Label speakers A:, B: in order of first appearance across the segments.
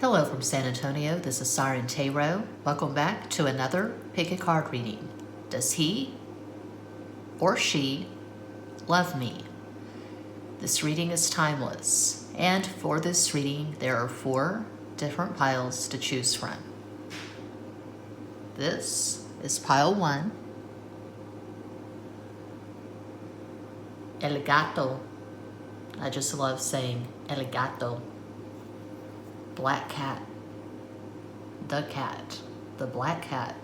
A: Hello from San Antonio, this is Siren Tarot. Welcome back to another pick a card reading. Does he or she love me? This reading is timeless, and for this reading there are 4 different piles to choose from. This is pile 1. El gato. I just love saying el gato. Black cat, the black cat.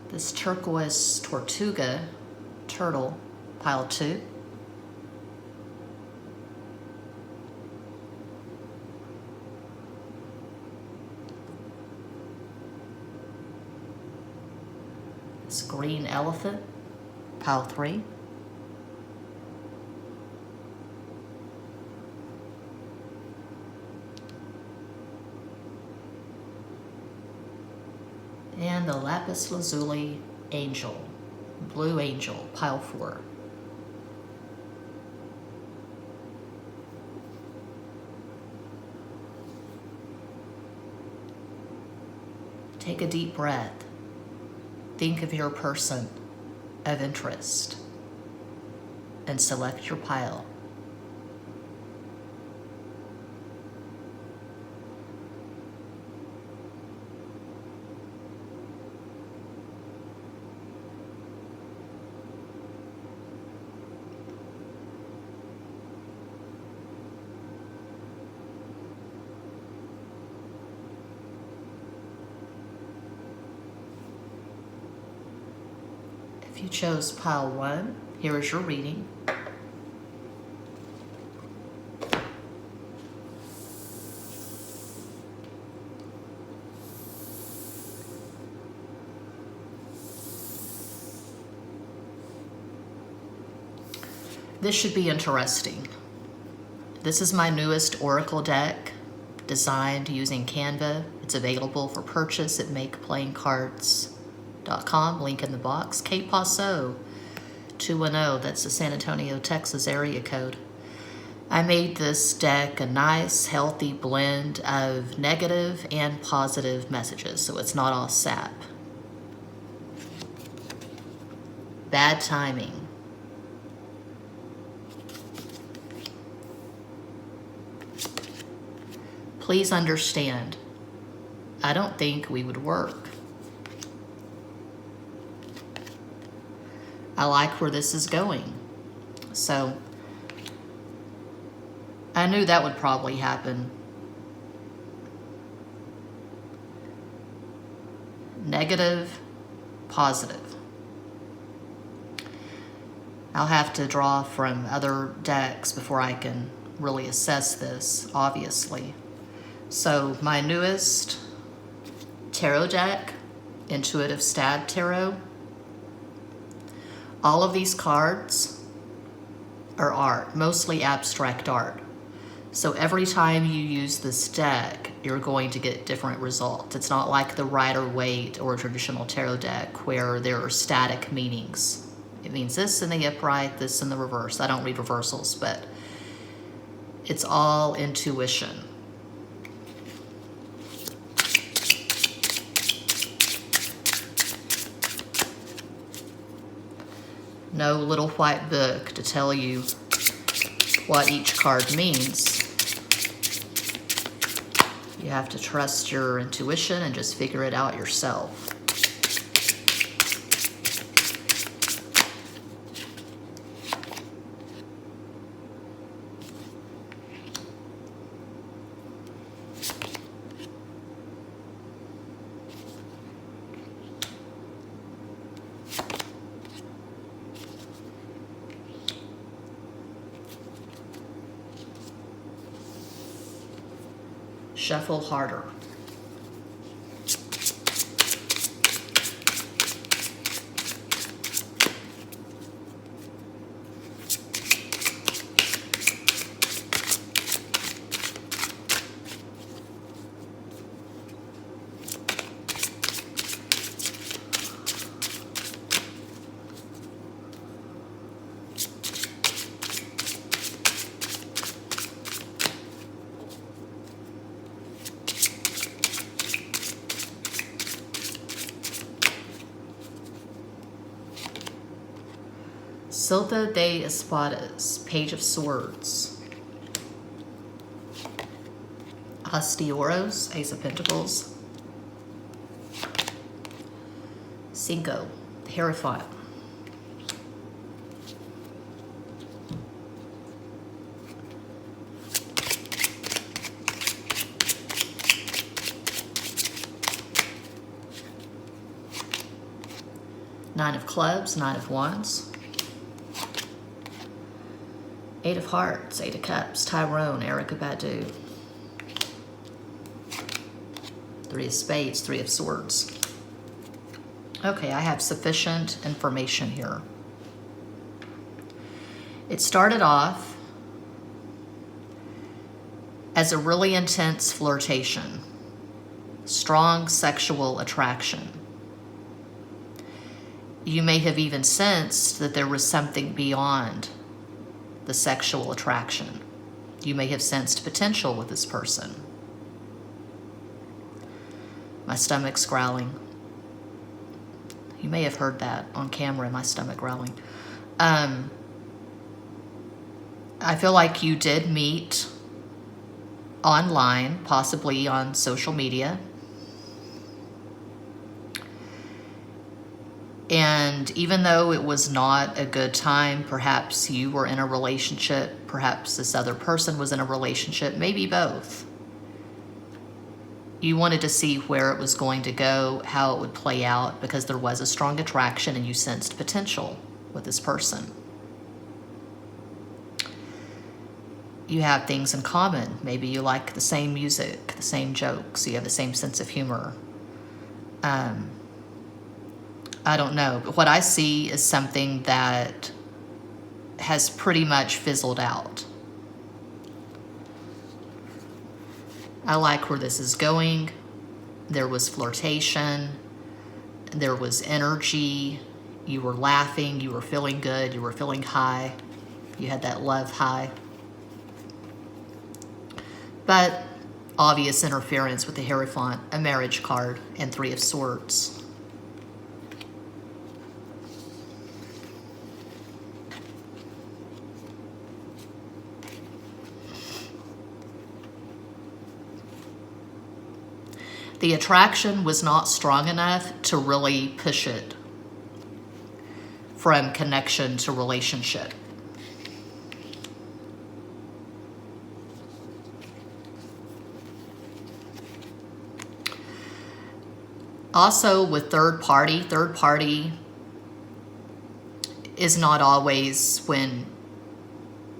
A: This turquoise tortuga, turtle, pile 2. This green elephant, pile 3. And the lapis lazuli angel, blue angel, pile 4. Take a deep breath. Think of your person of interest and select your pile. If you chose pile 1, here is your reading. This should be interesting. This is my newest Oracle deck, designed using Canva. It's available for purchase at makeplayingcards.com, link in the box. Kate Paso 210, that's the San Antonio, Texas area code. I made this deck a nice, healthy blend of negative and positive messages, so it's not all sap. Bad timing. Please understand, I don't think we would work. I like where this is going. So I knew that would probably happen. Negative, positive. I'll have to draw from other decks before I can really assess this, obviously. So my newest tarot deck, Intuitive Stab Tarot, all of these cards are art, mostly abstract art. So every time you use this deck, you're going to get different results. It's not like the Rider-Waite or a traditional tarot deck where there are static meanings. It means this in the upright, this in the reverse. I don't read reversals, but it's all intuition. No little white book to tell you what each card means. You have to trust your intuition and just figure it out yourself. Shuffle harder. Silva de Espadas, Page of Swords. Ostioros, Ace of Pentacles. Cinco, the Hierophant. Nine of Clubs, Nine of Wands. Eight of Hearts, Eight of Cups, Tyrone, Erykah Badu. Three of Spades, Three of Swords. Okay, I have sufficient information here. It started off as a really intense flirtation, strong sexual attraction. You may have even sensed that there was something beyond the sexual attraction. You may have sensed potential with this person. My stomach's growling. You may have heard that on camera, my stomach growling. I feel like you did meet online, possibly on social media. And even though it was not a good time, perhaps you were in a relationship, perhaps this other person was in a relationship, maybe both. You wanted to see where it was going to go, how it would play out, because there was a strong attraction and you sensed potential with this person. You have things in common. Maybe you like the same music, the same jokes, you have the same sense of humor. I don't know, but what I see is something that has pretty much fizzled out. I like where this is going. There was flirtation, there was energy, you were laughing, you were feeling good, you were feeling high, you had that love high. But obvious interference with the Hierophant, a marriage card, and Three of Swords. The attraction was not strong enough to really push it from connection to relationship. Also with third party is not always when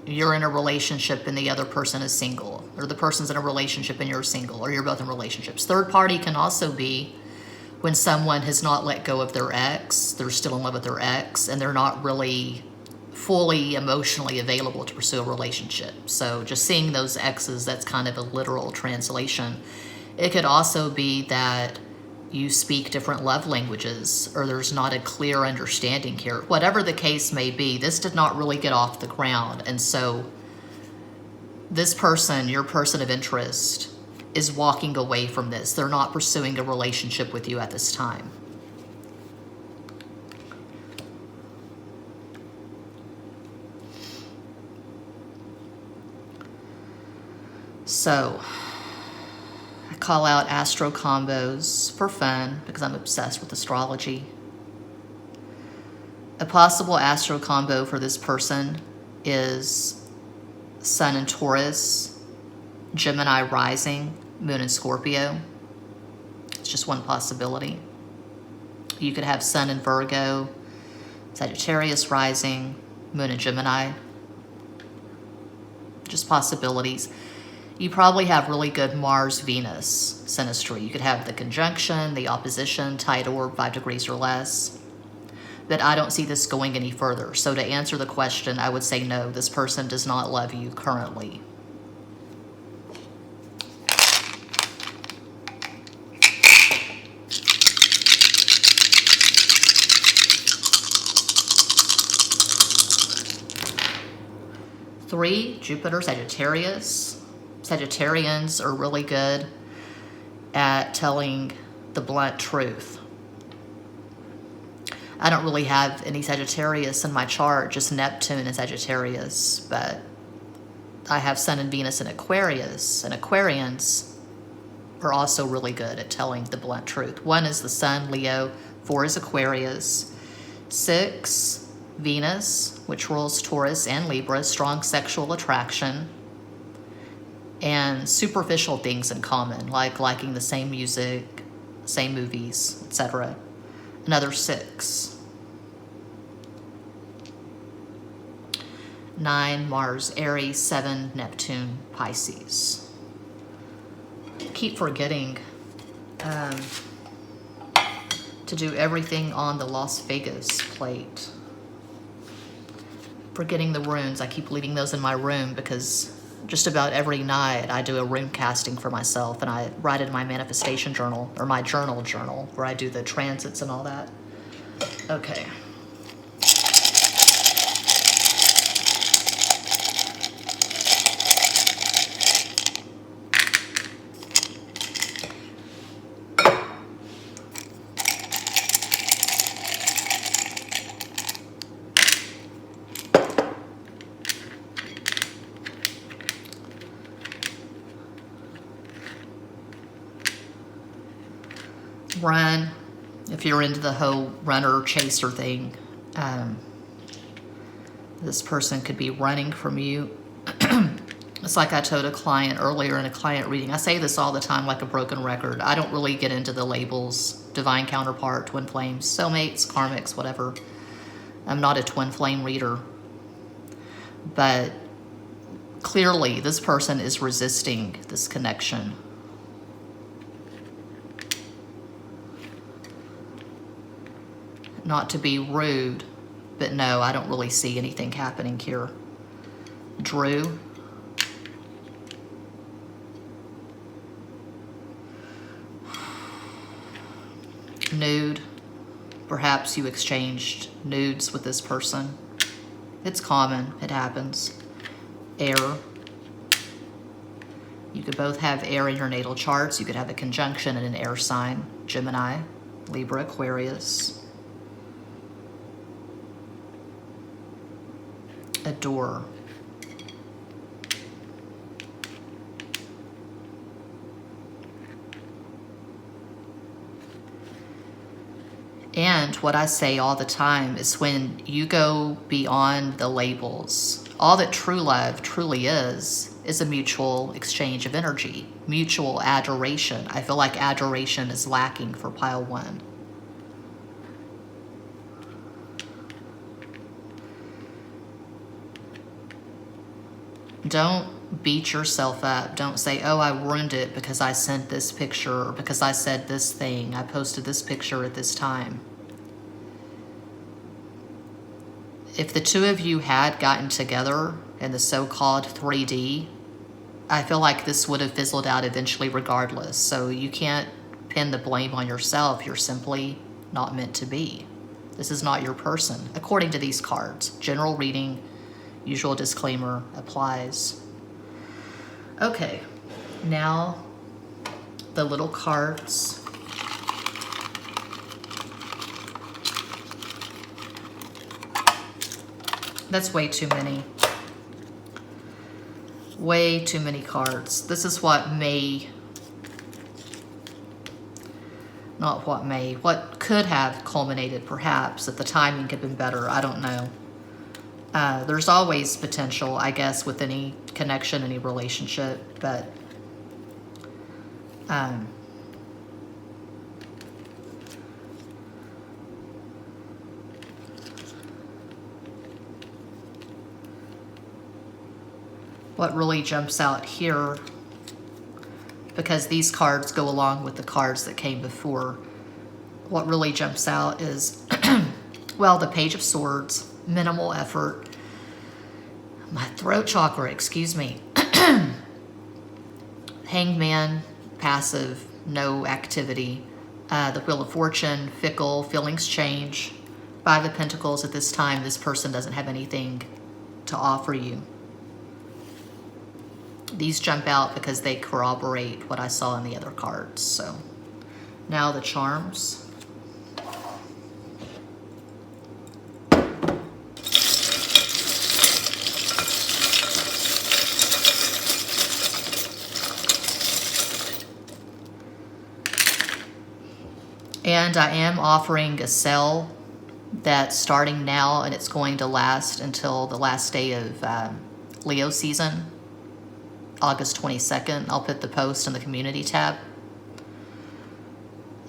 A: you're in a relationship and the other person is single, or the person's in a relationship and you're single, or you're both in relationships. Third party can also be when someone has not let go of their ex, they're still in love with their ex, and they're not really fully emotionally available to pursue a relationship. So just seeing those exes, that's kind of a literal translation. It could also be that you speak different love languages, or there's not a clear understanding here. Whatever the case may be, this did not really get off the ground. And so this person, your person of interest, is walking away from this. They're not pursuing a relationship with you at this time. So I call out astro combos for fun because I'm obsessed with astrology. A possible astro combo for this person is Sun in Taurus, Gemini rising, Moon in Scorpio. It's just one possibility. You could have Sun in Virgo, Sagittarius rising, Moon in Gemini. Just possibilities. You probably have really good Mars-Venus synastry. You could have the conjunction, the opposition, tight orb, 5 degrees or less. But I don't see this going any further. So to answer the question, I would say no, this person does not love you currently. Three, Jupiter, Sagittarius. Sagittarians are really good at telling the blunt truth. I don't really have any Sagittarius in my chart, just Neptune and Sagittarius, but I have Sun and Venus in Aquarius, and Aquarians are also really good at telling the blunt truth. 1 is the Sun, Leo, 4 is Aquarius, 6, Venus, which rules Taurus and Libra, strong sexual attraction, and superficial things in common, like liking the same music, same movies, etc. Another 6. 9, Mars, Aries, 7, Neptune, Pisces. Keep forgetting to do everything on the Las Vegas plate. Forgetting the runes. I keep leaving those in my room because just about every night I do a rune casting for myself, and I write it in my manifestation journal, or my journal where I do the transits and all that. Okay. Run, if you're into the whole runner chaser thing. This person could be running from you. It's like I told a client earlier in a client reading. I say this all the time like a broken record. I don't really get into the labels, divine counterpart, twin flames, soulmates, karmics, whatever. I'm not a twin flame reader. But clearly this person is resisting this connection. Not to be rude, but no, I don't really see anything happening here. Drew. Nude. Perhaps you exchanged nudes with this person. It's common, it happens. Air. You could both have air in your natal charts. You could have a conjunction in an air sign. Gemini, Libra, Aquarius. Adore. And what I say all the time is when you go beyond the labels, all that true love truly is a mutual exchange of energy, mutual adoration. I feel like adoration is lacking for pile 1. Don't beat yourself up. Don't say, oh, I ruined it because I sent this picture, or because I said this thing, I posted this picture at this time. If the two of you had gotten together in the so-called 3D, I feel like this would have fizzled out eventually regardless. So you can't pin the blame on yourself. You're simply not meant to be. This is not your person, according to these cards. General reading, usual disclaimer applies. Okay, now the little cards. That's way too many. Way too many cards. This is what may, not what may, what could have culminated perhaps if the timing could have been better. I don't know. There's always potential, I guess, with any connection, any relationship, but what really jumps out here, because these cards go along with the cards that came before, what really jumps out is, well, the Page of Swords, minimal effort, my throat chakra, excuse me, Hangman, passive, no activity, the Wheel of Fortune, fickle, feelings change, Five of Pentacles. At this time, this person doesn't have anything to offer you. These jump out because they corroborate what I saw in the other cards. So now the charms. And I am offering a sale that's starting now, and it's going to last until the last day of Leo season, August 22nd. I'll put the post in the community tab.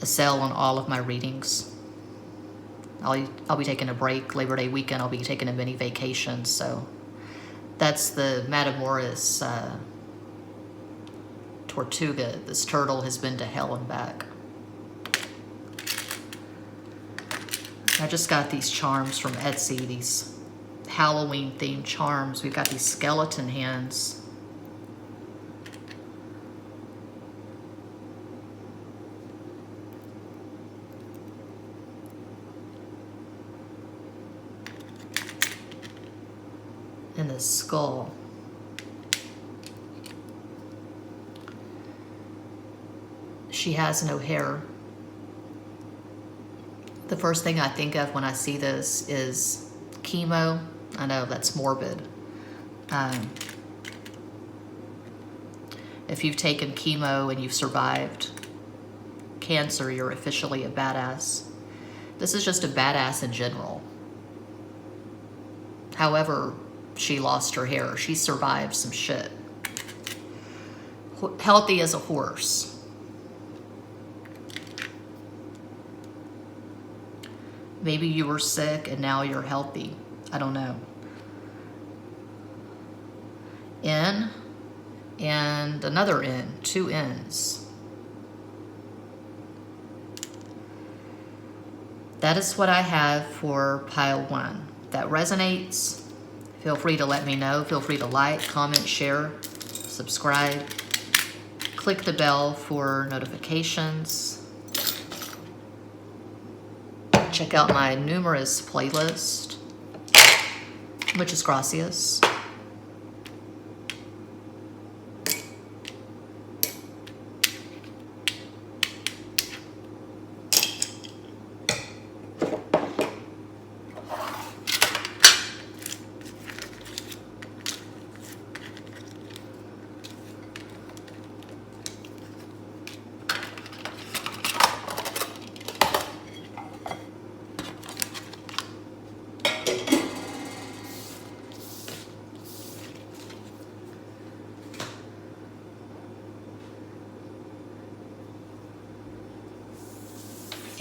A: A sale on all of my readings. I'll be taking a break. Labor Day weekend, I'll be taking a mini vacation. So that's the Matamoros Tortuga. This turtle has been to hell and back. I just got these charms from Etsy, these Halloween themed charms. We've got these skeleton hands. And the skull. She has no hair. The first thing I think of when I see this is chemo. I know that's morbid. If you've taken chemo and you've survived cancer, you're officially a badass. This is just a badass in general. However, she lost her hair. She survived some shit. Healthy as a horse. Maybe you were sick and now you're healthy. I don't know. N and another N, 2 N's. That is what I have for pile 1. If that resonates, feel free to let me know. Feel free to like, comment, share, subscribe. Click the bell for notifications. Check out my numerous playlist. Muchas gracias.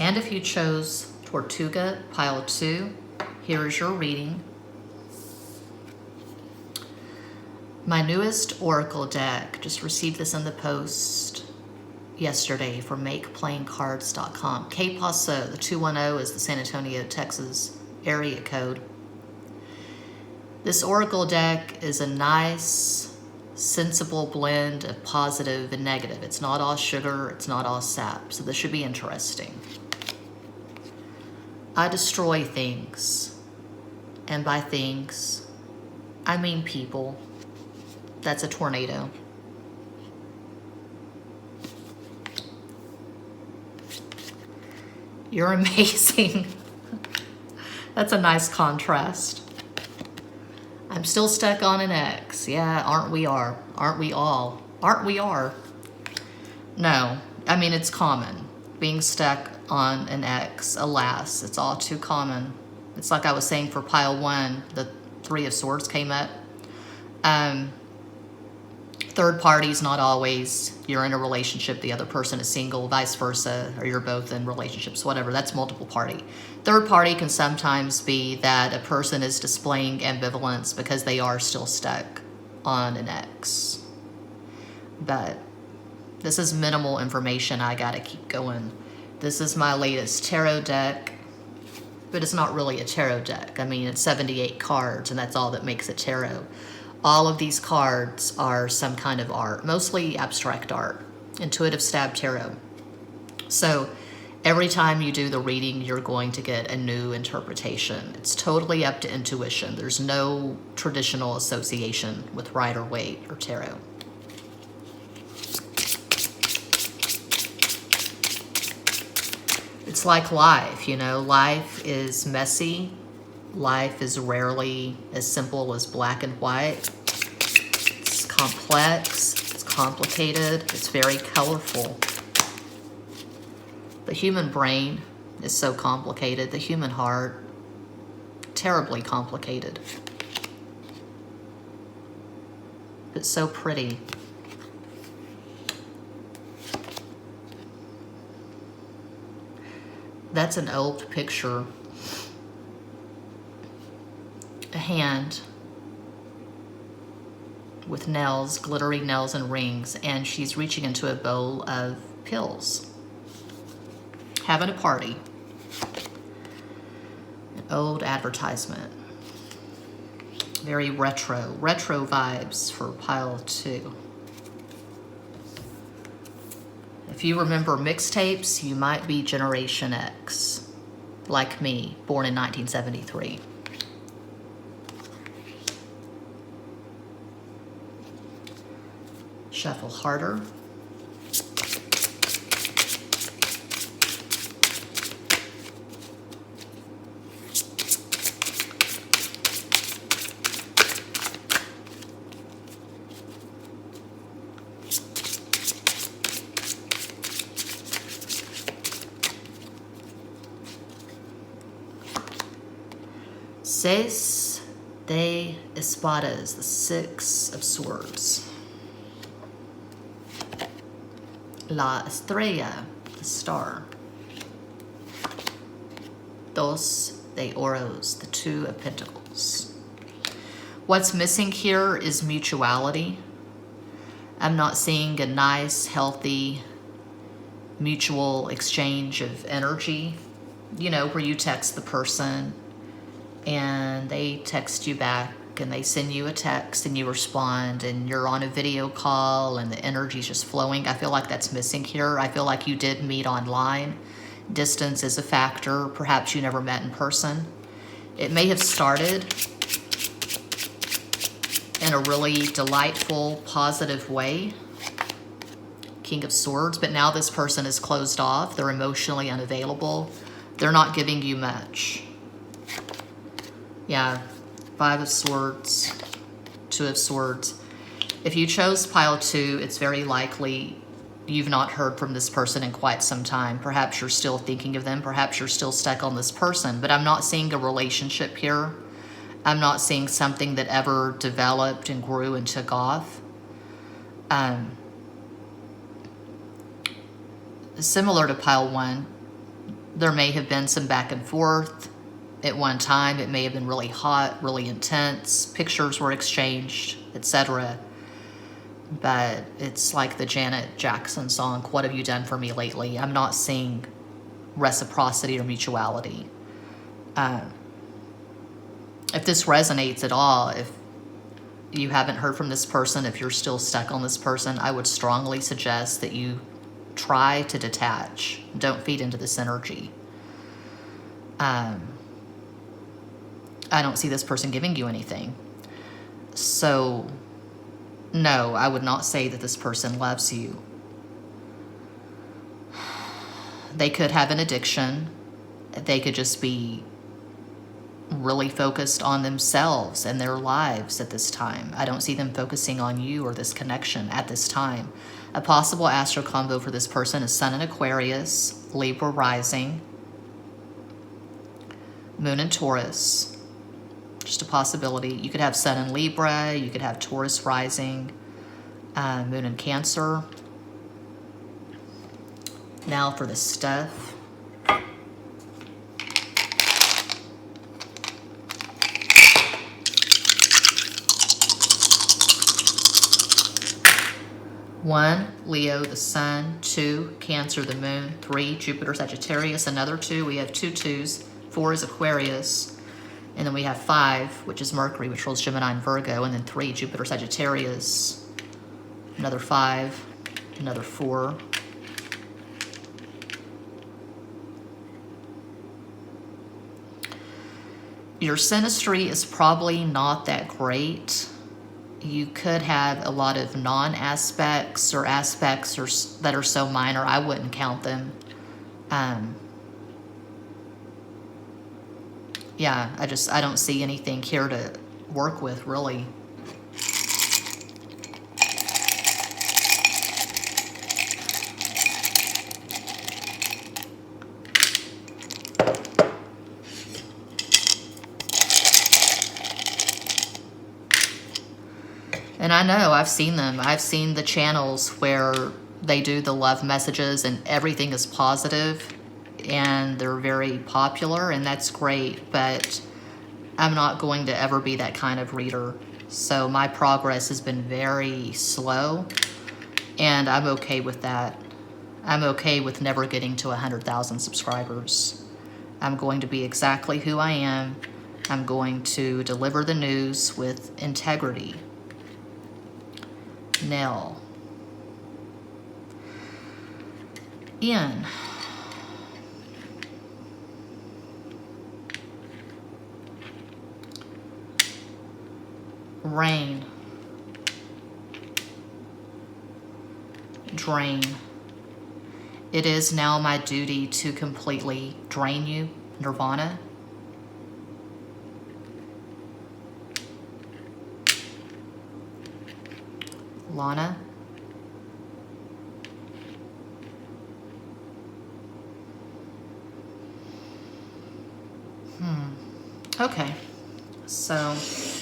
A: And if you chose Tortuga, pile 2, here is your reading. My newest oracle deck, just received this in the post yesterday from MakePlayingCards.com. K Paso, the 210 is the San Antonio, Texas area code. This oracle deck is a nice, sensible blend of positive and negative. It's not all sugar, it's not all sap, so this should be interesting. I destroy things, and by things, I mean people. That's a tornado. You're amazing. That's a nice contrast. I'm still stuck on an X. Yeah, aren't we all? Aren't we all? Aren't we are? No, I mean, it's common. Being stuck on an X, alas, it's all too common. It's like I was saying for pile 1, the 3 of Swords came up. Third party's not always you're in a relationship, the other person is single, vice versa, or you're both in relationships, whatever. That's multiple party. Third party can sometimes be that a person is displaying ambivalence because they are still stuck on an X. But this is minimal information. I gotta keep going. This is my latest tarot deck, but it's not really a tarot deck. I mean, it's 78 cards, and that's all that makes it tarot. All of these cards are some kind of art, mostly abstract art, intuitive stab tarot. So every time you do the reading, you're going to get a new interpretation. It's totally up to intuition. There's no traditional association with Rider-Waite or tarot. It's like life, you know, life is messy. Life is rarely as simple as black and white. It's complex, it's complicated, it's very colorful. The human brain is so complicated. The human heart, terribly complicated. It's so pretty. That's an old picture. A hand with nails, glittery nails and rings, and she's reaching into a bowl of pills. Having a party. An old advertisement. Very retro vibes for pile 2. If you remember mixtapes, you might be Generation X, like me, born in 1973. Shuffle harder. Seis de espadas, the 6 of swords. La estrella, the star. Dos de oros, the 2 of pentacles. What's missing here is mutuality. I'm not seeing a nice, healthy, mutual exchange of energy. You know, where you text the person and they text you back and they send you a text and you respond and you're on a video call and the energy's just flowing. I feel like that's missing here. I feel like you did meet online. Distance is a factor. Perhaps you never met in person. It may have started in a really delightful, positive way. King of Swords, but now this person is closed off. They're emotionally unavailable. They're not giving you much. Yeah, 5 of Swords, 2 of Swords. If you chose pile 2, it's very likely you've not heard from this person in quite some time. Perhaps you're still thinking of them. Perhaps you're still stuck on this person. But I'm not seeing a relationship here. I'm not seeing something that ever developed and grew and took off. Similar to pile 1, there may have been some back and forth. At one time, it may have been really hot, really intense. Pictures were exchanged, etc. But it's like the Janet Jackson song, "What Have You Done For Me Lately?" I'm not seeing reciprocity or mutuality. If this resonates at all, if you haven't heard from this person, if you're still stuck on this person, I would strongly suggest that you try to detach. Don't feed into this energy. I don't see this person giving you anything. So, no, I would not say that this person loves you. They could have an addiction. They could just be really focused on themselves and their lives at this time. I don't see them focusing on you or this connection at this time. A possible astro combo for this person is Sun in Aquarius, Libra rising, Moon in Taurus. Just a possibility. You could have Sun in Libra, you could have Taurus rising, Moon in Cancer. Now for the stuff. One, Leo, the Sun. 2, Cancer, the Moon. 3, Jupiter, Sagittarius. Another 2. We have 2 2s. 4 is Aquarius. And then we have 5, which is Mercury, which rules Gemini and Virgo. And then 3, Jupiter, Sagittarius. Another 5. Another 4. Your synastry is probably not that great. You could have a lot of non-aspects or aspects that are so minor, I wouldn't count them. Yeah, I don't see anything here to work with, really. And I know, I've seen them. I've seen the channels where they do the love messages and everything is positive and they're very popular, and that's great, but I'm not going to ever be that kind of reader. So my progress has been very slow, and I'm okay with that. I'm okay with never getting to 100,000 subscribers. I'm going to be exactly who I am. I'm going to deliver the news with integrity. Nell. Ian. Rain. Drain. It is now my duty to completely drain you, Nirvana. Lana. Okay, so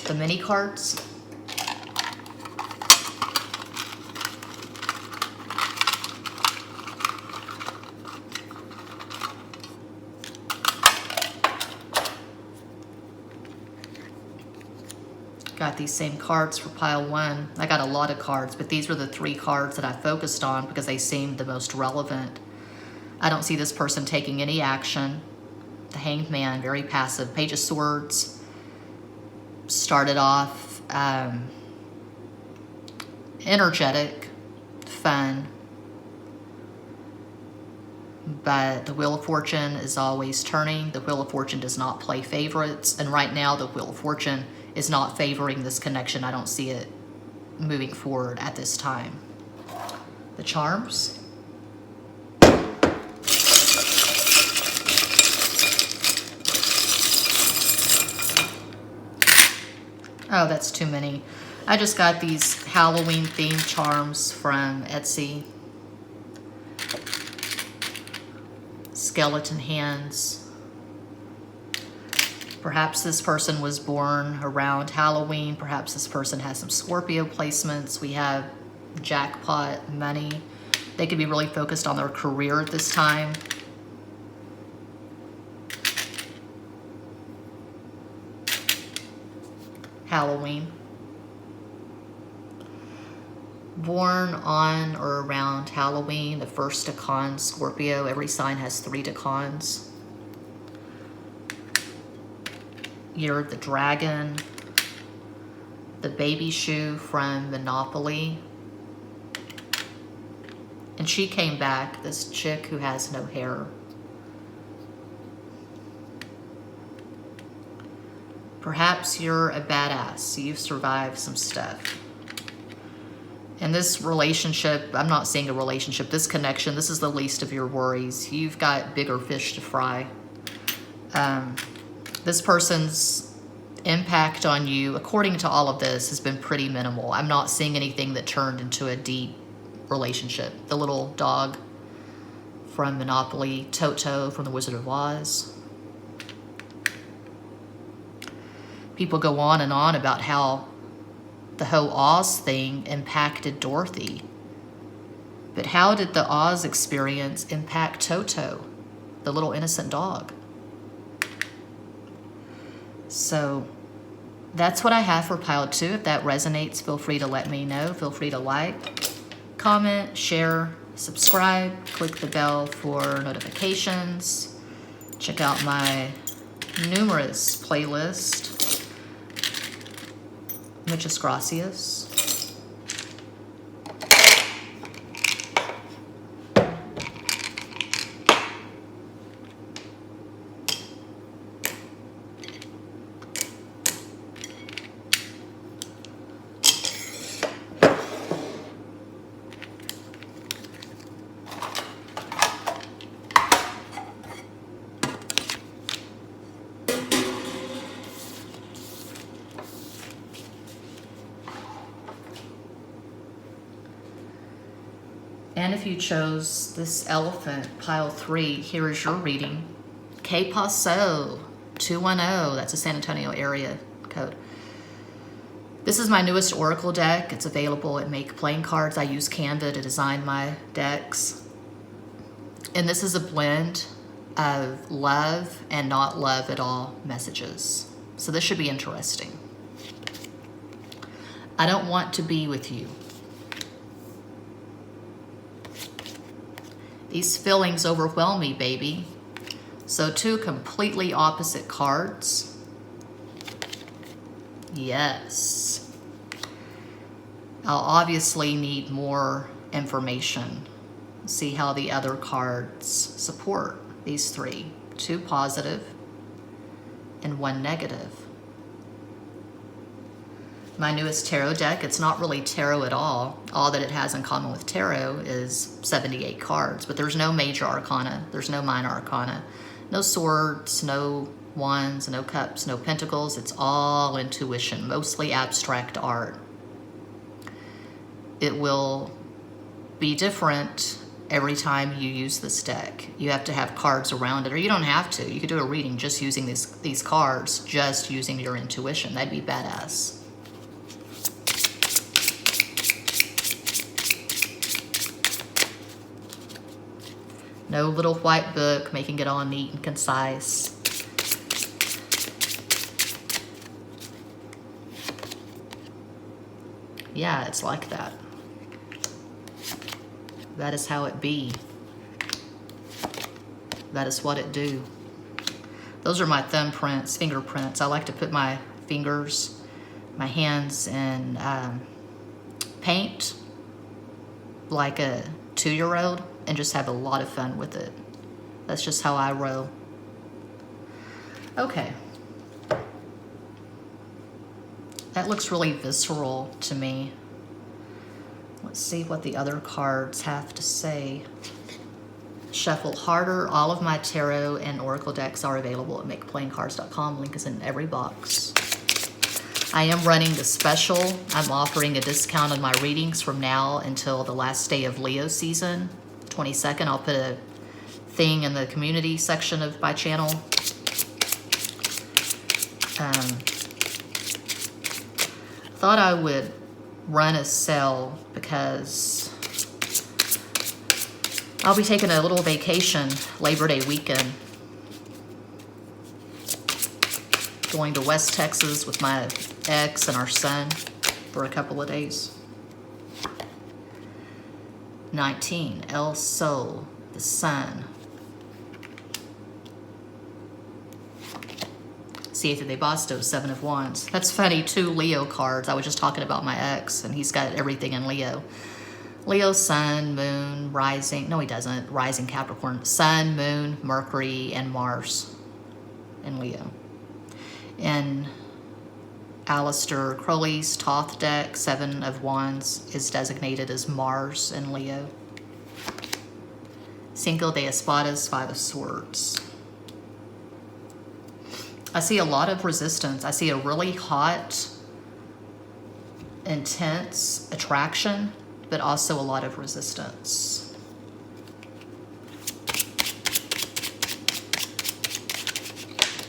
A: the mini cards. Got these same cards for pile 1. I got a lot of cards, but these were the 3 cards that I focused on because they seemed the most relevant. I don't see this person taking any action. The Hanged Man, very passive. Page of Swords started off energetic, fun, but the Wheel of Fortune is always turning. The Wheel of Fortune does not play favorites, and right now the Wheel of Fortune is not favoring this connection. I don't see it moving forward at this time. The Charms. Oh, that's too many. I just got these Halloween themed charms from Etsy. Skeleton hands. Perhaps this person was born around Halloween. Perhaps this person has some Scorpio placements. We have jackpot money. They could be really focused on their career at this time. Halloween. Born on or around Halloween, the first decan, Scorpio. Every sign has 3 decans. Year of the Dragon. The Baby Shoe from Monopoly. And she came back, this chick who has no hair. Perhaps you're a badass. You've survived some stuff. And this relationship, I'm not seeing a relationship, this connection, this is the least of your worries. You've got bigger fish to fry. This person's impact on you, according to all of this, has been pretty minimal. I'm not seeing anything that turned into a deep relationship. The little dog from Monopoly, Toto from The Wizard of Oz. People go on and on about how the whole Oz thing impacted Dorothy. But how did the Oz experience impact Toto, the little innocent dog? So that's what I have for pile 2. If that resonates, feel free to let me know. Feel free to like, comment, share, subscribe, click the bell for notifications. Check out my numerous playlist. Muchas gracias. And if you chose this elephant, pile 3, here is your reading. Que Paso 210, that's a San Antonio area code. This is my newest oracle deck. It's available at Make Playing Cards. I use Canva to design my decks. And this is a blend of love and not love at all messages. So this should be interesting. I don't want to be with you. These feelings overwhelm me, baby. So two completely opposite cards. Yes. I'll obviously need more information. See how the other cards support these three. Two positive and one negative. My newest tarot deck, it's not really tarot at all. All that it has in common with tarot is 78 cards, but there's no major arcana, there's no minor arcana, no swords, no wands, no cups, no pentacles. It's all intuition, mostly abstract art. It will be different every time you use this deck. You have to have cards around it, or you don't have to. You could do a reading just using these cards, just using your intuition. That'd be badass. No little white book making it all neat and concise. Yeah, it's like that. That is how it be. That is what it do. Those are my thumbprints, fingerprints. I like to put my fingers, my hands in paint like a 2-year-old and just have a lot of fun with it. That's just how I roll. Okay. That looks really visceral to me. Let's see what the other cards have to say. Shuffle harder. All of my tarot and oracle decks are available at makeplayingcards.com. Link is in every box. I am running the special. I'm offering a discount on my readings from now until the last day of Leo season, 22nd. I'll put a thing in the community section of my channel. Thought I would run a sale because I'll be taking a little vacation Labor Day weekend. Going to West Texas with my ex and our son for a couple of days. 19, El Sol, the sun. Siete de Bastos, 7 of Wands. That's funny, 2 Leo cards. I was just talking about my ex, and he's got everything in Leo. Leo, sun, moon, rising. No, he doesn't. Rising Capricorn. Sun, moon, Mercury, and Mars in Leo. And Aleister Crowley's Thoth deck, 7 of Wands, is designated as Mars in Leo. Cinco de Espadas, 5 of Swords. I see a lot of resistance. I see a really hot, intense attraction, but also a lot of resistance.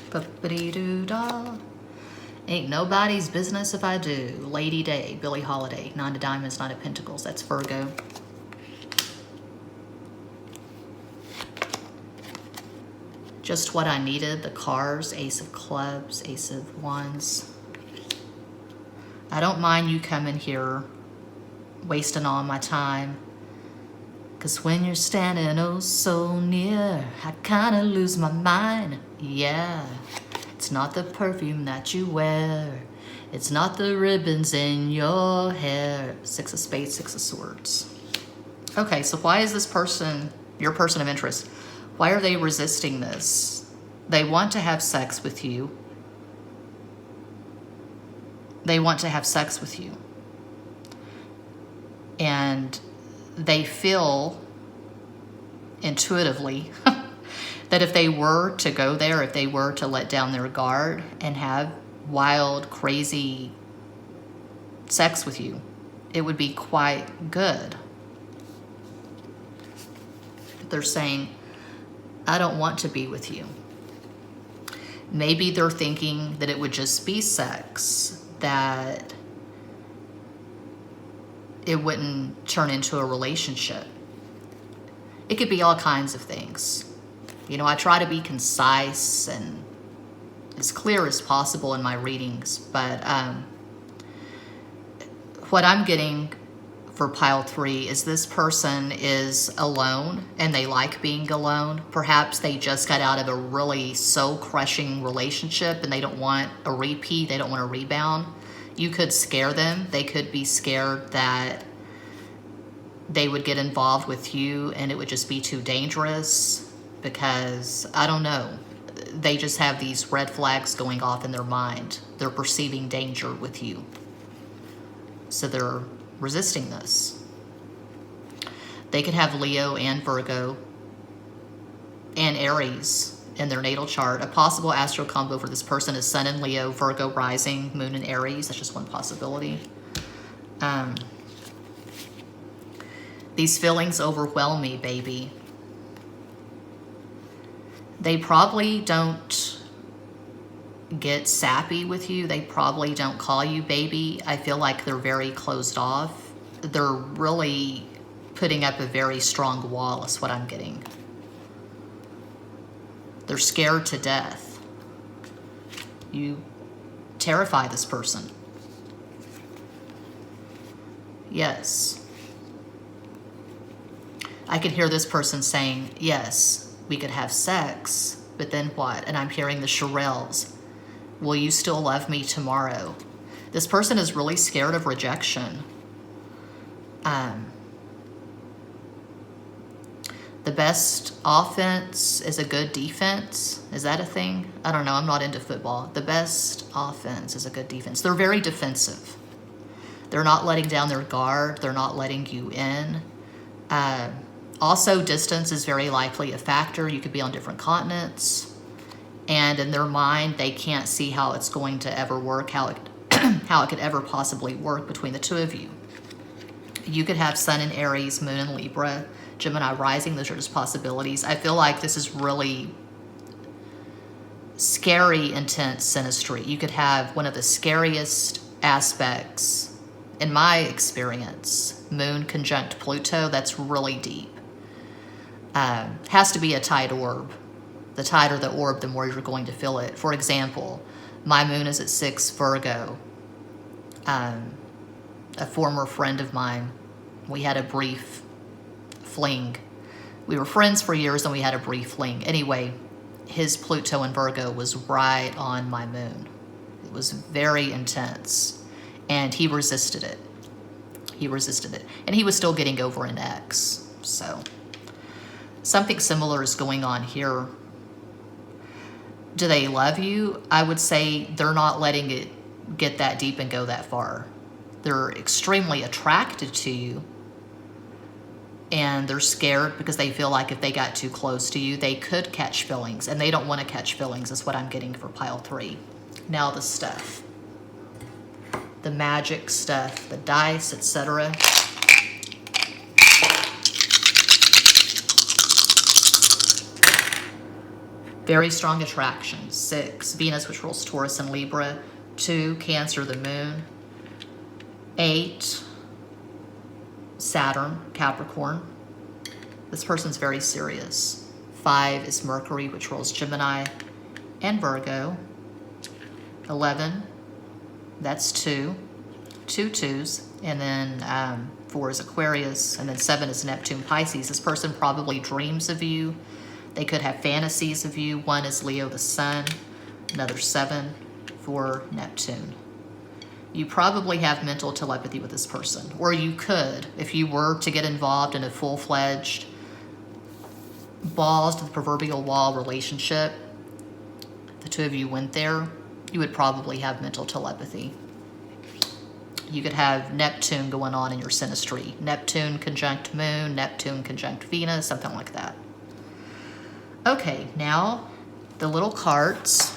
A: Ba-ba-dee-doo-dah. Ain't nobody's business if I do. Lady Day, Billie Holiday. 9 of Diamonds, 9 of Pentacles. That's Virgo. Just what I needed. The cars, Ace of Clubs, Ace of Wands. I don't mind you coming here, wasting all my time. 'Cause when you're standing oh so near, I kinda lose my mind. Yeah. It's not the perfume that you wear. It's not the ribbons in your hair. 6 of Spades, 6 of Swords. Okay, so why is this person, your person of interest, why are they resisting this? They want to have sex with you. They want to have sex with you. And they feel intuitively that if they were to go there, if they were to let down their guard and have wild, crazy sex with you, it would be quite good. But they're saying, I don't want to be with you. Maybe they're thinking that it would just be sex, that it wouldn't turn into a relationship. It could be all kinds of things. You know, I try to be concise and as clear as possible in my readings, but what I'm getting for pile 3 is this person is alone and they like being alone. Perhaps they just got out of a really soul-crushing relationship and they don't want a repeat, they don't want a rebound. You could scare them. They could be scared that they would get involved with you and it would just be too dangerous because, I don't know, they just have these red flags going off in their mind. They're perceiving danger with you. So they're resisting this. They could have Leo and Virgo and Aries in their natal chart. A possible astro combo for this person is Sun in Leo, Virgo rising, Moon in Aries. That's just one possibility. These feelings overwhelm me, baby. They probably don't get sappy with you. They probably don't call you baby. I feel like they're very closed off. They're really putting up a very strong wall is what I'm getting. They're scared to death. You terrify this person. Yes. I could hear this person saying, yes, we could have sex, but then what? And I'm hearing the Shirelles. Will you still love me tomorrow? This person is really scared of rejection. The best offense is a good defense. Is that a thing? I don't know. I'm not into football. The best offense is a good defense. They're very defensive. They're not letting down their guard. They're not letting you in. Also, distance is very likely a factor. You could be on different continents. And in their mind, they can't see how it's going to ever work, how it could ever possibly work between the two of you. You could have Sun in Aries, Moon in Libra, Gemini rising. Those are just possibilities. I feel like this is really scary, intense synastry. You could have one of the scariest aspects, in my experience, Moon conjunct Pluto. That's really deep. Has to be a tight orb. The tighter the orb, the more you're going to feel it. For example, my moon is at 6 Virgo. A former friend of mine, we had a brief fling. We were friends for years and we had a brief fling. Anyway, his Pluto in Virgo was right on my moon. It was very intense and he resisted it. He resisted it. And he was still getting over an ex. So something similar is going on here. Do they love you? I would say they're not letting it get that deep and go that far. They're extremely attracted to you. And they're scared because they feel like if they got too close to you, they could catch feelings. And they don't want to catch feelings is what I'm getting for pile 3. Now the stuff. The magic stuff. The dice, etc. Very strong attraction. 6, Venus, which rules Taurus and Libra. 2, Cancer, the moon. 8, Saturn, Capricorn. This person's very serious. 5 is Mercury, which rules Gemini and Virgo. 11, that's 2. 2 2s. And then 4 is Aquarius. And then 7 is Neptune, Pisces. This person probably dreams of you. They could have fantasies of you. 1 is Leo, the sun. Another 7 for Neptune. You probably have mental telepathy with this person. Or you could, if you were to get involved in a full-fledged balls to the proverbial wall relationship, the two of you went there, you would probably have mental telepathy. You could have Neptune going on in your synastry. Neptune conjunct Moon, Neptune conjunct Venus, something like that. Okay, now the little cards.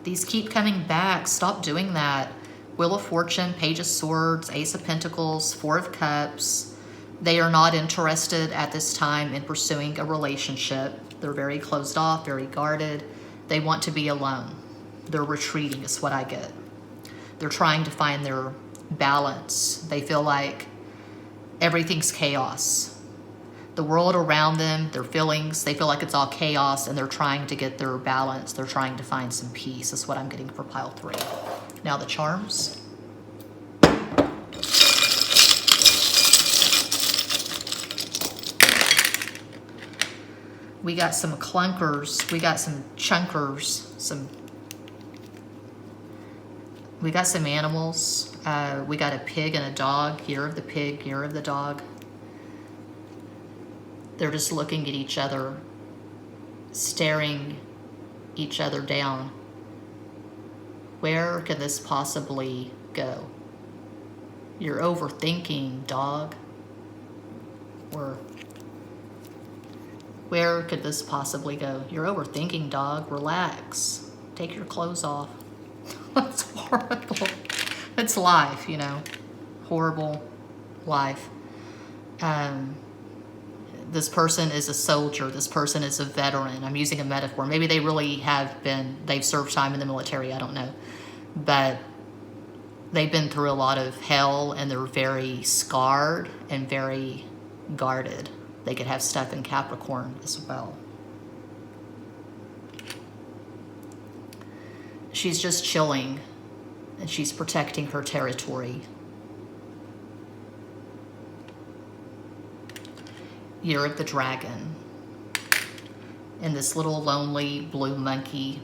A: These keep coming back. Stop doing that. Wheel of Fortune, Page of Swords, Ace of Pentacles, 4 of Cups, They are not interested at this time in pursuing a relationship. They're very closed off, very guarded. They want to be alone. They're retreating is what I get. They're trying to find their balance. They feel like everything's chaos. The world around them, their feelings, they feel like it's all chaos, and they're trying to get their balance. They're trying to find some peace is what I'm getting for pile 3. Now the charms. We got some clunkers, we got some chunkers, we got some animals. We got a pig and a dog, year of the pig, year of the dog. They're just looking at each other, staring each other down. Where could this possibly go? You're overthinking, dog. Or where could this possibly go? You're overthinking, dog. Relax. Take your clothes off. That's horrible. It's life, you know. Horrible life. This person is a soldier. This person is a veteran. I'm using a metaphor. Maybe they really have been, they've served time in the military. I don't know. But they've been through a lot of hell, and they're very scarred and very guarded. They could have stuff in Capricorn as well. She's just chilling, and she's protecting her territory. Year of the Dragon. And this little lonely blue monkey,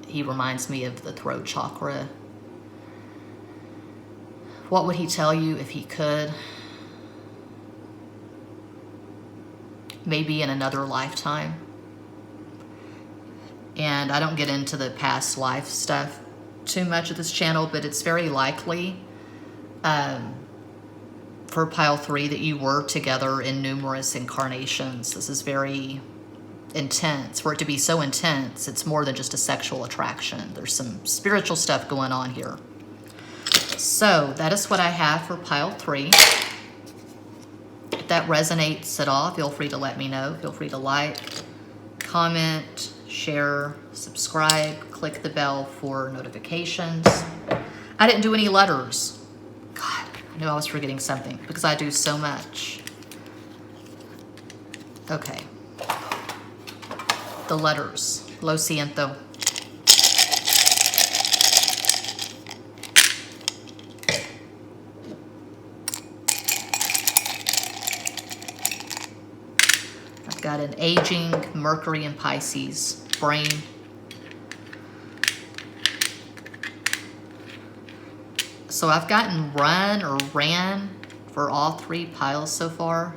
A: he reminds me of the throat chakra. What would he tell you if he could? Maybe in another lifetime. And I don't get into the past life stuff too much at this channel, but it's very likely for pile 3 that you were together in numerous incarnations. This is very intense. For it to be so intense, it's more than just a sexual attraction. There's some spiritual stuff going on here. So that is what I have for pile 3. If that resonates at all, feel free to let me know. Feel free to like, comment, share, subscribe, click the bell for notifications. I didn't do any letters. God, I knew I was forgetting something because I do so much. Okay. The letters. Lo siento. Got an aging Mercury and Pisces brain. So I've gotten run or ran for all 3 piles so far.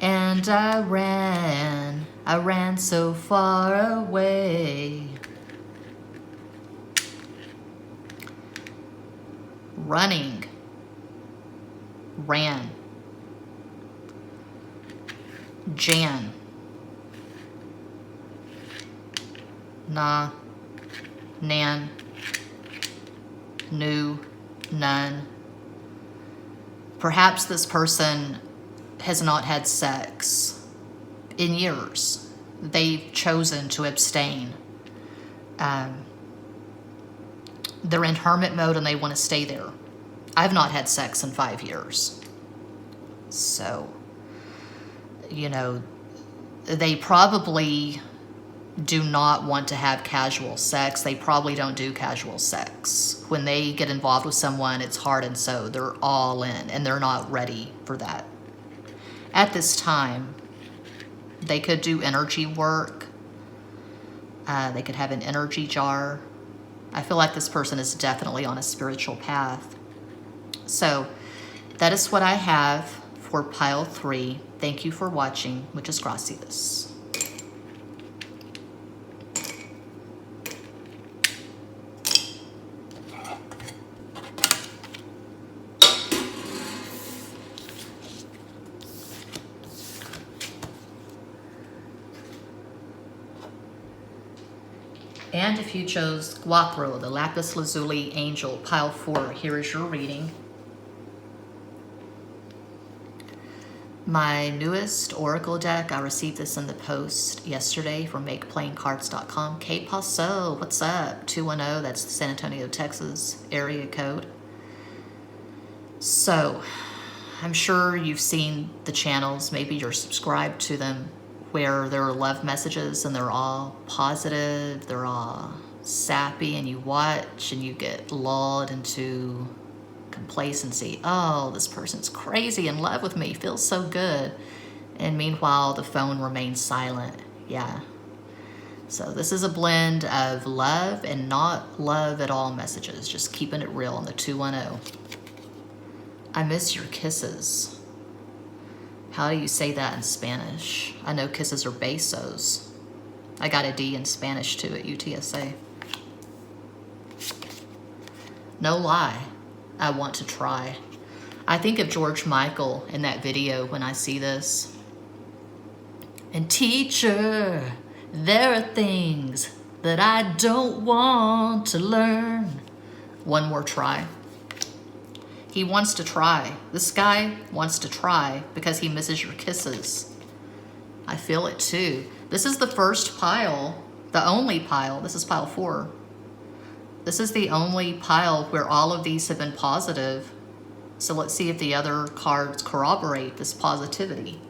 A: And I ran so far away. Running, ran. Jan. Nah. Nan. New. None. Perhaps this person has not had sex in years. They've chosen to abstain. They're in hermit mode and they want to stay there. I've not had sex in 5 years. So, you know, they probably do not want to have casual sex. They probably don't do casual sex. When they get involved with someone, it's heart and soul. They're all in, and they're not ready for that. At this time, they could do energy work. They could have an energy jar. I feel like this person is definitely on a spiritual path. So that is what I have for pile 3. Thank you for watching. Muchas gracias. And if you chose Cuatro, the Lapis Lazuli Angel, pile 4, here is your reading. My newest Oracle deck, I received this in the post yesterday from MakePlayingCards.com. Kate Passo, what's up? 210, that's the San Antonio, Texas area code. So, I'm sure you've seen the channels, maybe you're subscribed to them, where there are love messages and they're all positive, they're all sappy, and you watch and you get lulled into complacency. Oh, this person's crazy in love with me, feels so good. And meanwhile, the phone remains silent. Yeah. So this is a blend of love and not love at all messages, just keeping it real on the 210. I miss your kisses. How do you say that in Spanish? I know kisses are besos. I got a D in Spanish too at UTSA. No lie, I want to try. I think of George Michael in that video when I see this. And teacher, there are things that I don't want to learn. One more try. He wants to try. This guy wants to try because he misses your kisses. I feel it too. This is the first pile, the only pile. This is pile 4. This is the only pile where all of these have been positive. So let's see if the other cards corroborate this positivity.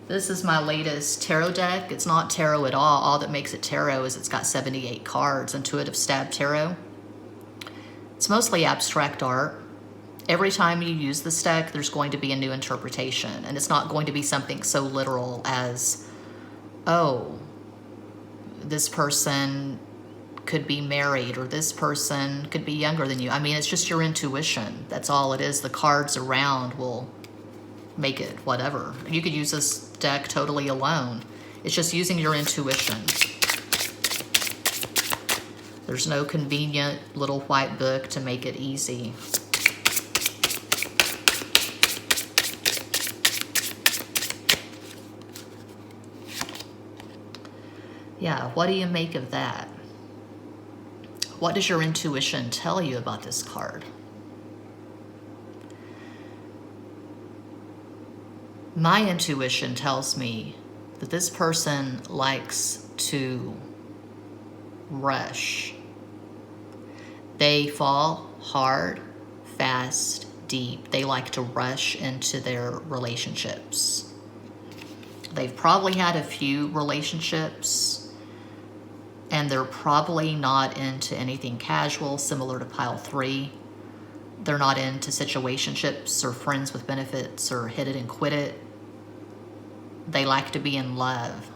A: This is my latest tarot deck. It's not tarot at all. All that makes it tarot is it's got 78 cards, Intuitive Stab Tarot. It's mostly abstract art. Every time you use this deck, there's going to be a new interpretation, and it's not going to be something so literal as, oh, this person could be married, or this person could be younger than you. I mean, it's just your intuition. That's all it is. The cards around will make it whatever. You could use this deck totally alone. It's just using your intuition. There's no convenient little white book to make it easy. Yeah, what do you make of that? What does your intuition tell you about this card? My intuition tells me that this person likes to rush. They fall hard, fast, deep. They like to rush into their relationships. They've probably had a few relationships, and they're probably not into anything casual, similar to pile 3. They're not into situationships or friends with benefits or hit it and quit it. They like to be in love.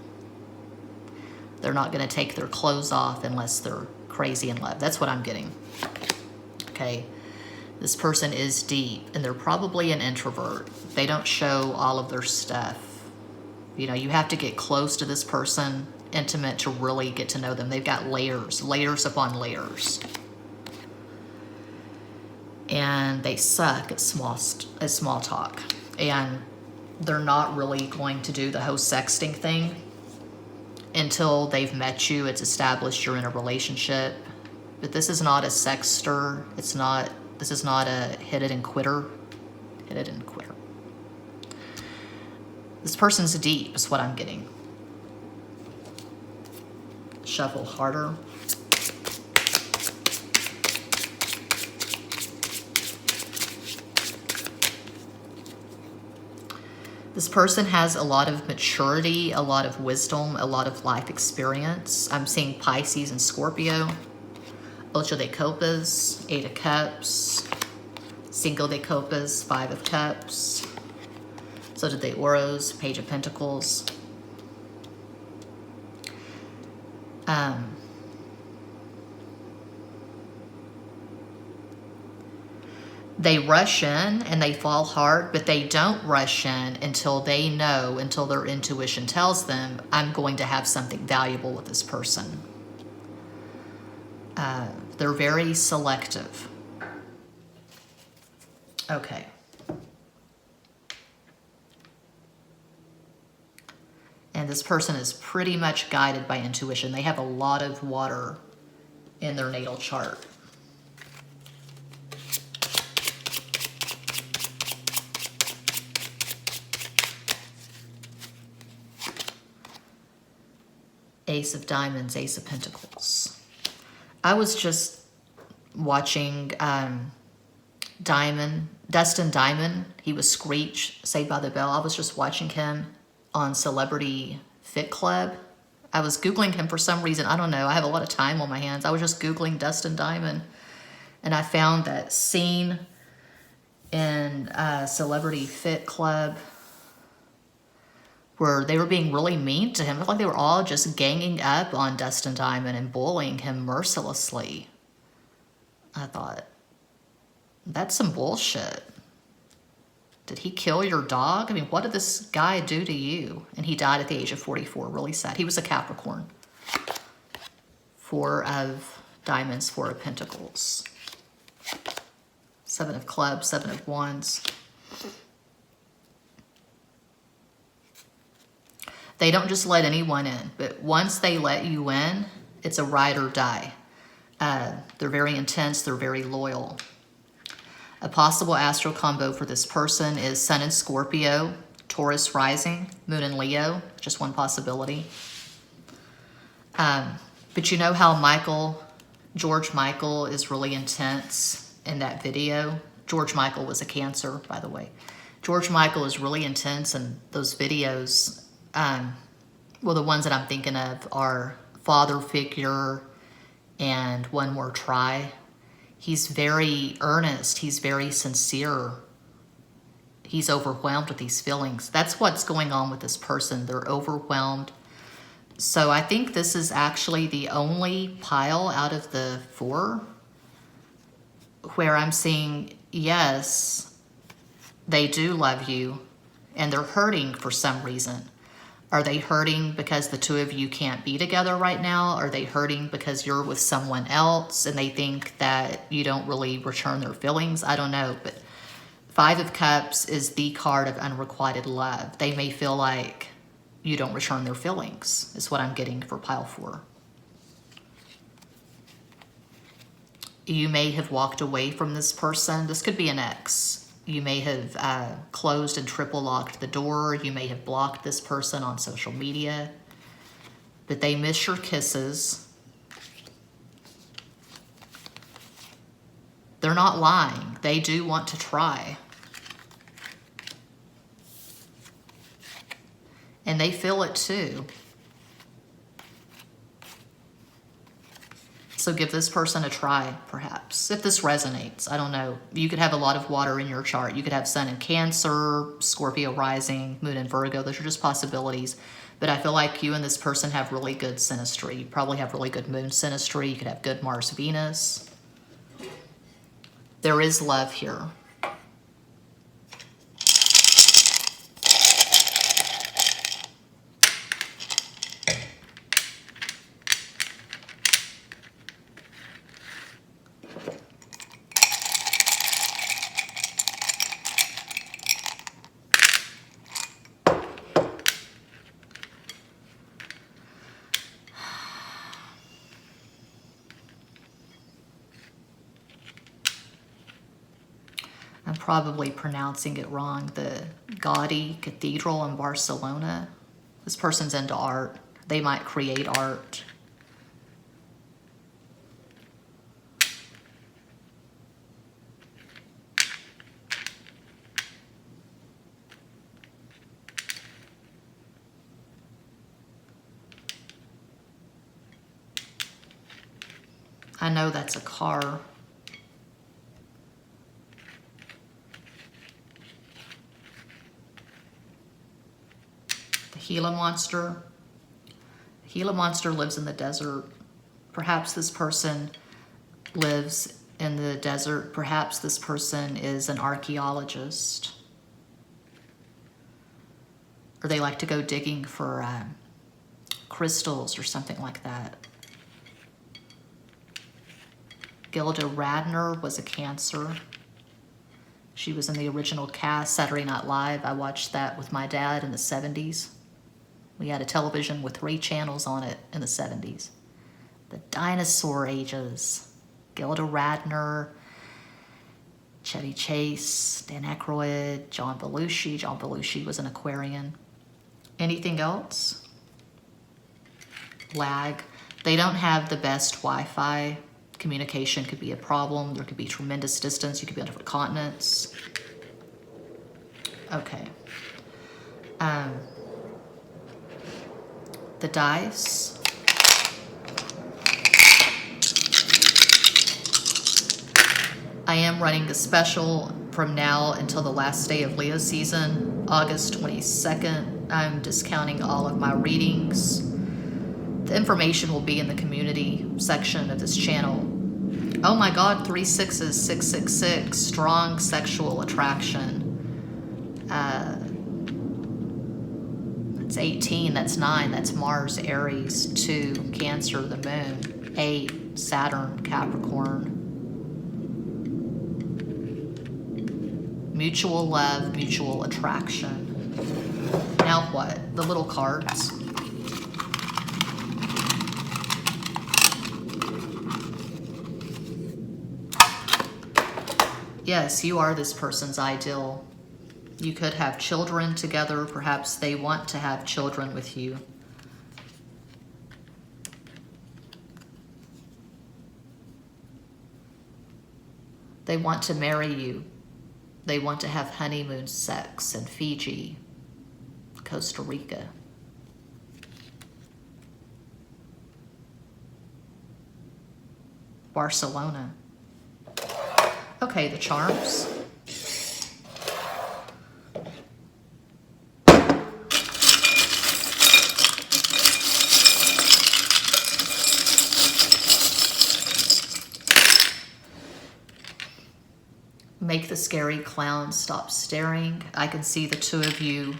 A: They're not going to take their clothes off unless they're crazy in love. That's what I'm getting. Okay. This person is deep, and they're probably an introvert. They don't show all of their stuff. You know, you have to get close to this person, intimate, to really get to know them. They've got layers, layers upon layers. And they suck at small talk. And they're not really going to do the whole sexting thing until they've met you. It's established you're in a relationship. But this is not a sexter. This is not a hit it and quitter. Hit it and quitter. This person's deep is what I'm getting. Shuffle harder. This person has a lot of maturity, a lot of wisdom, a lot of life experience. I'm seeing Pisces and Scorpio. Ocho de Copas, 8 of Cups, Cinco de Copas, 5 of Cups. So did the Oros, Page of Pentacles. They rush in and they fall hard, but they don't rush in until they know, until their intuition tells them, I'm going to have something valuable with this person. They're very selective. Okay. And this person is pretty much guided by intuition. They have a lot of water in their natal chart. Ace of Diamonds, Ace of Pentacles. I was just watching Dustin Diamond. He was Screech, Saved by the Bell. I was just watching him on Celebrity Fit Club. I was Googling him for some reason. I don't know. I have a lot of time on my hands. I was just Googling Dustin Diamond, and I found that scene in Celebrity Fit Club where they were being really mean to him. It looked like they were all just ganging up on Dustin Diamond and bullying him mercilessly. I thought, that's some bullshit. Did he kill your dog? I mean, what did this guy do to you? And he died at the age of 44. Really sad. He was a Capricorn. 4 of Diamonds, 4 of Pentacles. 7 of Clubs, 7 of Wands. They don't just let anyone in, but once they let you in, it's a ride or die. They're very intense, they're very loyal. A possible astral combo for this person is Sun in Scorpio, Taurus rising, Moon in Leo, just one possibility. But you know how George Michael is really intense in that video? George Michael was a Cancer, by the way. George Michael is really intense in those videos. Well, the ones that I'm thinking of are Father Figure and One More Try. He's very earnest. He's very sincere. He's overwhelmed with these feelings. That's what's going on with this person. They're overwhelmed. So I think this is actually the only pile out of the 4 where I'm seeing, yes, they do love you and they're hurting for some reason. Are they hurting because the 2 of you can't be together right now? Are they hurting because you're with someone else and they think that you don't really return their feelings? I don't know, but 5 of Cups is the card of unrequited love. They may feel like you don't return their feelings, is what I'm getting for pile 4. You may have walked away from this person. This could be an ex. You may have closed and triple locked the door. You may have blocked this person on social media. But they miss your kisses. They're not lying. They do want to try. And they feel it too. So give this person a try, perhaps, if this resonates. I don't know. You could have a lot of water in your chart. You could have Sun in Cancer, Scorpio rising, Moon in Virgo. Those are just possibilities. But I feel like you and this person have really good synastry. You probably have really good moon synastry. You could have good Mars-Venus. There is love here. I'm probably pronouncing it wrong. The Gaudi Cathedral in Barcelona. This person's into art. They might create art. I know that's a car. Gila monster. The Gila monster lives in the desert. Perhaps this person lives in the desert. Perhaps this person is an archaeologist. Or they like to go digging for crystals or something like that. Gilda Radner was a Cancer. She was in the original cast, Saturday Night Live. I watched that with my dad in the 70s. We had a television with 3 channels on it in the 70s. The dinosaur ages. Gilda Radner, Chevy Chase, Dan Aykroyd, John Belushi. John Belushi was an Aquarian. Anything else? lag. They don't have the best Wi-Fi. Communication could be a problem. There could be tremendous distance. You could be on different continents. Okay. The dice. I am running a special from now until the last day of Leo season, August 22nd. I'm discounting all of my readings. The information will be in the community section of this channel. Oh my God, 3 6s, 666, strong sexual attraction. That's 18, that's 9, that's Mars, Aries, 2, Cancer, the Moon, 8, Saturn, Capricorn. Mutual love, mutual attraction. Now what? The little cards. Yes, you are this person's ideal. You could have children together. Perhaps they want to have children with you. They want to marry you. They want to have honeymoon sex in Fiji, Costa Rica. Barcelona. Okay, the charms. Make the scary clown stop staring. I can see the two of you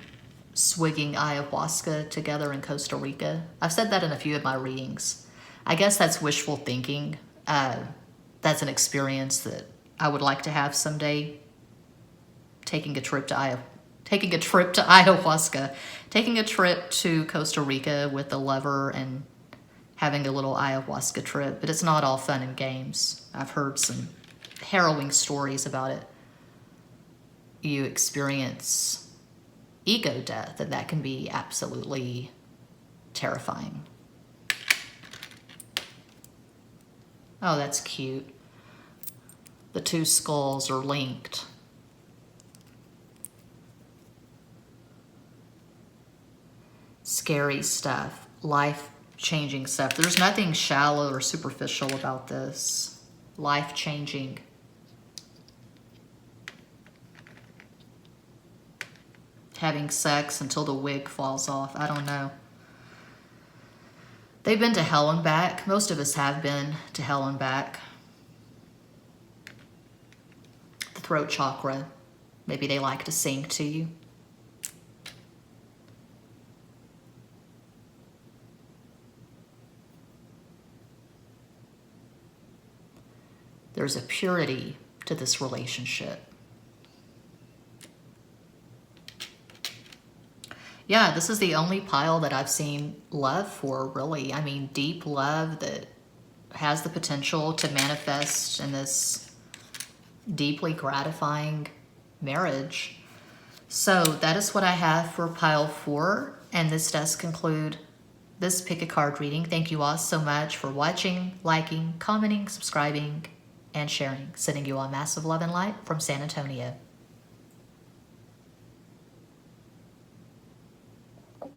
A: swigging ayahuasca together in Costa Rica. I've said that in a few of my readings. I guess that's wishful thinking. That's an experience that I would like to have someday. Taking a trip to ayahuasca, taking a trip to Costa Rica with a lover and having a little ayahuasca trip. But it's not all fun and games. I've heard some harrowing stories about it. You experience ego death, and that can be absolutely terrifying. Oh, that's cute. The two skulls are linked. Scary stuff, life-changing stuff. There's nothing shallow or superficial about this. Life-changing. Having sex until the wig falls off. I don't know. They've been to hell and back. Most of us have been to hell and back. The throat chakra. Maybe they like to sing to you. There's a purity to this relationship. Yeah, this is the only pile that I've seen love for, really. I mean, deep love that has the potential to manifest in this deeply gratifying marriage. So that is what I have for pile 4. And this does conclude this pick a card reading. Thank you all so much for watching, liking, commenting, subscribing, and sharing. Sending you all massive love and light from San Antonio.